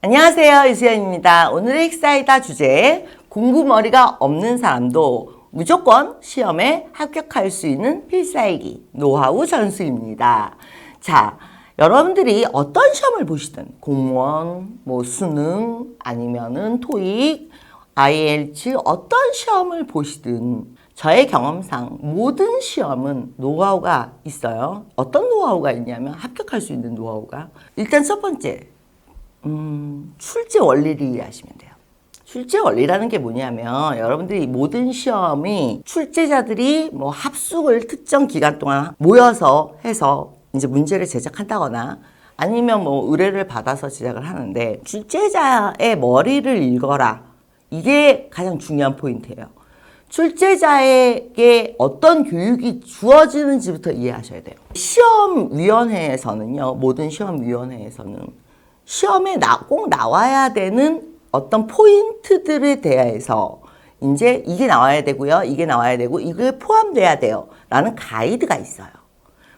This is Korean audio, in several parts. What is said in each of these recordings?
안녕하세요, 이수연입니다. 오늘의 헥사이다 주제, 공부머리가 없는 사람도 무조건 시험에 합격할 수 있는 필살기, 노하우 전수입니다. 자, 여러분들이 어떤 시험을 보시든 공무원, 수능, 아니면은 토익, IELTS 어떤 시험을 보시든 저의 경험상 모든 시험은 노하우가 있어요. 어떤 노하우가 있냐면 합격할 수 있는 노하우가 일단 첫 번째, 출제 원리를 이해하시면 돼요. 출제 원리라는 게 뭐냐면 여러분들이 모든 시험이 출제자들이 합숙을 특정 기간 동안 모여서 해서 이제 문제를 제작한다거나 아니면 의뢰를 받아서 제작을 하는데 출제자의 머리를 읽어라. 이게 가장 중요한 포인트예요. 출제자에게 어떤 교육이 주어지는지부터 이해하셔야 돼요. 시험위원회에서는요, 모든 시험위원회에서는 시험에 꼭 나와야 되는 어떤 포인트들에 대해서 이제 이게 나와야 되고요, 이게 나와야 되고, 이게 포함돼야 돼요 라는 가이드가 있어요.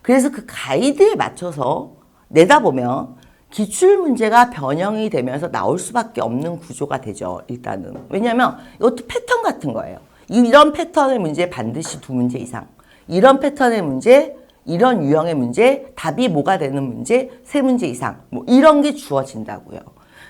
그래서 그 가이드에 맞춰서 내다보면 기출문제가 변형이 되면서 나올 수밖에 없는 구조가 되죠, 일단은. 왜냐하면 이것도 패턴 같은 거예요. 이런 패턴의 문제 반드시 2문제 이상, 이런 패턴의 문제, 이런 유형의 문제, 답이 뭐가 되는 문제, 3문제 이상, 이런 게 주어진다고요.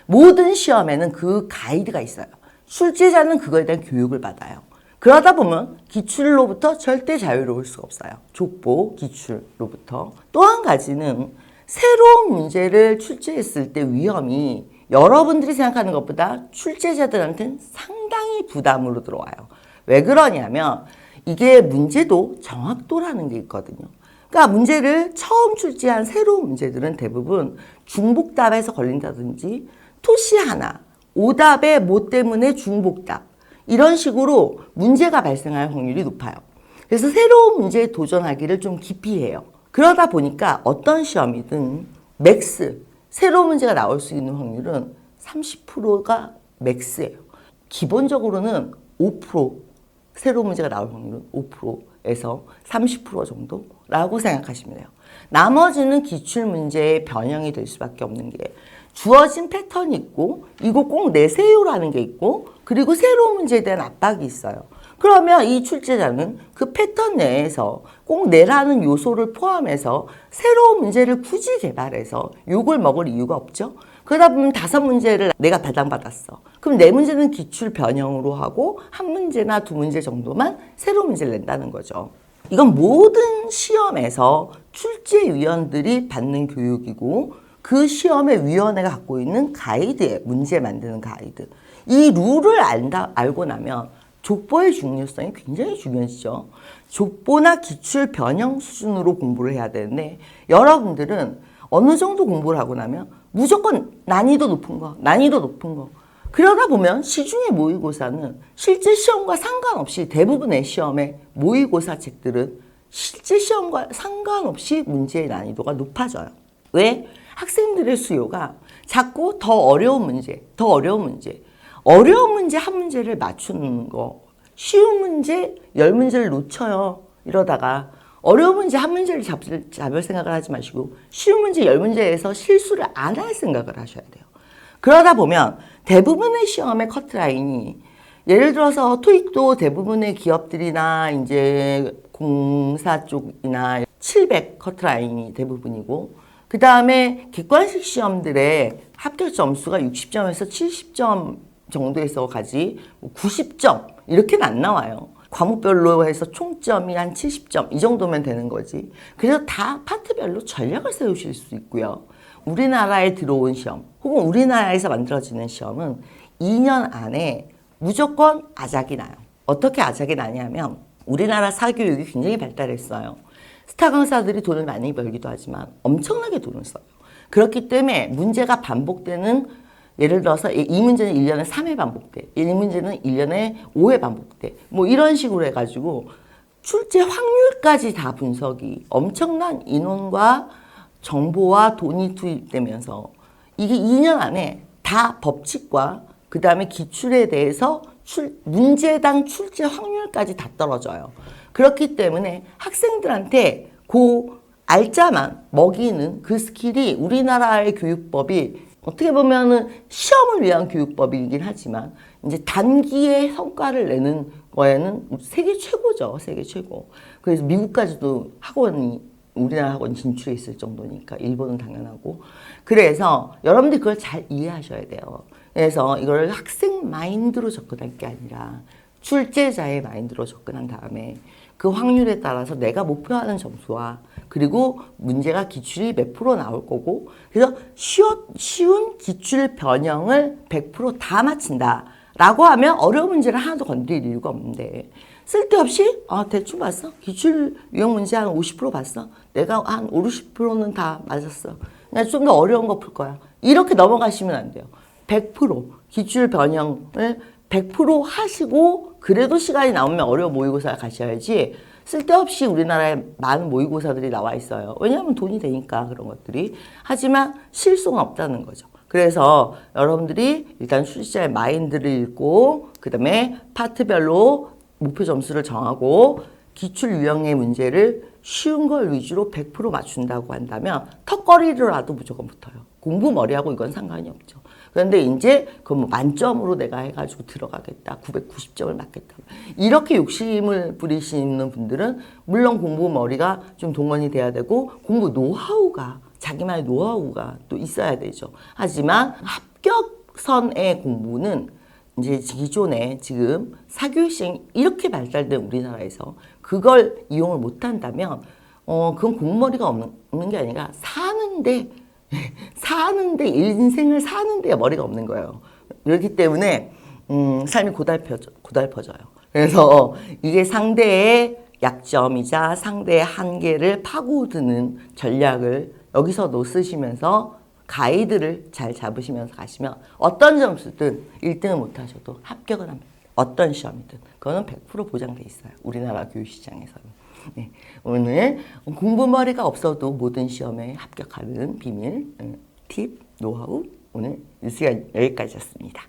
모든 시험에는 그 가이드가 있어요. 출제자는 그거에 대한 교육을 받아요. 그러다 보면 기출로부터 절대 자유로울 수가 없어요. 족보, 기출로부터. 또 한 가지는 새로운 문제를 출제했을 때 위험이 여러분들이 생각하는 것보다 출제자들한테는 상당히 부담으로 들어와요. 왜 그러냐면 이게 문제도 정확도라는 게 있거든요. 그러니까 문제를 처음 출제한 새로운 문제들은 대부분 중복답에서 걸린다든지 토시 하나, 오답의 뭐 때문에 중복답 이런 식으로 문제가 발생할 확률이 높아요. 그래서 새로운 문제에 도전하기를 좀 기피해요. 그러다 보니까 어떤 시험이든 맥스, 새로운 문제가 나올 수 있는 확률은 30%가 맥스예요. 기본적으로는 5%, 새로운 문제가 나올 확률은 5%에서 30% 정도라고 생각하시면 돼요. 나머지는 기출문제의 변형이 될 수밖에 없는 게 주어진 패턴이 있고 이거 꼭 내세요라는 게 있고 그리고 새로운 문제에 대한 압박이 있어요. 그러면 이 출제자는 그 패턴 내에서 꼭 내라는 요소를 포함해서 새로운 문제를 굳이 개발해서 욕을 먹을 이유가 없죠. 그러다 보면 5문제를 내가 배당받았어. 그럼 4문제는 기출 변형으로 하고 1문제나 2문제 정도만 새로운 문제를 낸다는 거죠. 이건 모든 시험에서 출제위원들이 받는 교육이고 그 시험의 위원회가 갖고 있는 가이드예요. 문제 만드는 가이드. 이 룰을 알고 나면 족보의 중요성이 굉장히 중요해지죠. 족보나 기출 변형 수준으로 공부를 해야 되는데 여러분들은 어느 정도 공부를 하고 나면 무조건 난이도 높은 거. 그러다 보면 시중의 모의고사는 실제 시험과 상관없이 대부분의 시험의 모의고사 책들은 실제 시험과 상관없이 문제의 난이도가 높아져요. 왜? 학생들의 수요가 자꾸 더 어려운 문제, 어려운 문제 한 문제를 맞추는 거, 쉬운 문제 10문제를 놓쳐요. 이러다가 어려운 문제 한 문제를 잡을 생각을 하지 마시고 쉬운 문제 10문제에서 실수를 안 할 생각을 하셔야 돼요. 그러다 보면 대부분의 시험의 커트라인이 예를 들어서 토익도 대부분의 기업들이나 이제 공사 쪽이나 700 커트라인이 대부분이고 그 다음에 객관식 시험들의 합격 점수가 60점에서 70점 정도에서 가지 90점 이렇게는 안 나와요. 과목별로 해서 총점이 한 70점 이 정도면 되는 거지. 그래서 다 파트별로 전략을 세우실 수 있고요. 우리나라에 들어온 시험 혹은 우리나라에서 만들어지는 시험은 2년 안에 무조건 아작이 나요. 어떻게 아작이 나냐면 우리나라 사교육이 굉장히 발달했어요. 스타 강사들이 돈을 많이 벌기도 하지만 엄청나게 돈을 써요. 그렇기 때문에 문제가 반복되는 예를 들어서 이 문제는 1년에 3회 반복돼. 이 문제는 1년에 5회 반복돼. 이런 식으로 해가지고 출제 확률까지 다 분석이 엄청난 인원과 정보와 돈이 투입되면서 이게 2년 안에 다 법칙과 그 다음에 기출에 대해서 문제당 출제 확률까지 다 떨어져요. 그렇기 때문에 학생들한테 그 알짜만 먹이는 그 스킬이 우리나라의 교육법이 어떻게 보면은 시험을 위한 교육법이긴 하지만 이제 단기에 성과를 내는 거에는 세계 최고죠. 세계 최고. 그래서 미국까지도 우리나라 학원이 진출해 있을 정도니까 일본은 당연하고. 그래서 여러분들이 그걸 잘 이해하셔야 돼요. 그래서 이걸 학생 마인드로 접근할 게 아니라 출제자의 마인드로 접근한 다음에 그 확률에 따라서 내가 목표하는 점수와 그리고 문제가 기출이 몇 프로 나올 거고 그래서 쉬운 기출 변형을 100%다 맞힌다 라고 하면 어려운 문제를 하나도 건드릴 이유가 없는데 쓸데없이 대충 봤어 기출 유형 문제 한 50% 봤어 내가 한 5, 60%는 다 맞았어 그냥 좀 더 어려운 거 풀 거야 이렇게 넘어가시면 안 돼요 100% 기출 변형을 100% 하시고 그래도 시간이 나오면 어려운 모의고사 가셔야지 쓸데없이 우리나라에 많은 모의고사들이 나와 있어요. 왜냐하면 돈이 되니까 그런 것들이. 하지만 실수가 없다는 거죠. 그래서 여러분들이 일단 출제자의 마인드를 읽고 그 다음에 파트별로 목표 점수를 정하고 기출 유형의 문제를 쉬운 걸 위주로 100% 맞춘다고 한다면 턱걸이로라도 무조건 붙어요. 공부 머리하고 이건 상관이 없죠. 그런데 이제 그 뭐 만점으로 내가 해가지고 들어가겠다. 990점을 맞겠다. 이렇게 욕심을 부리시는 분들은 물론 공부 머리가 좀 동원이 돼야 되고 공부 노하우가 자기만의 노하우가 또 있어야 되죠. 하지만 합격선의 공부는 이제 기존에 지금 사교육 시행이 이렇게 발달된 우리나라에서 그걸 이용을 못한다면 그건 공부머리가 없는 게 아니라 인생을 사는데 머리가 없는 거예요. 그렇기 때문에 삶이 고달퍼져요. 그래서 이게 상대의 약점이자 상대의 한계를 파고드는 전략을 여기서도 쓰시면서 가이드를 잘 잡으시면서 가시면 어떤 점수든 1등을 못하셔도 합격을 합니다. 어떤 시험이든 그거는 100% 보장돼 있어요. 우리나라 교육시장에서는. 네, 오늘 공부머리가 없어도 모든 시험에 합격하는 비밀, 팁, 노하우 오늘 뉴스가 여기까지였습니다.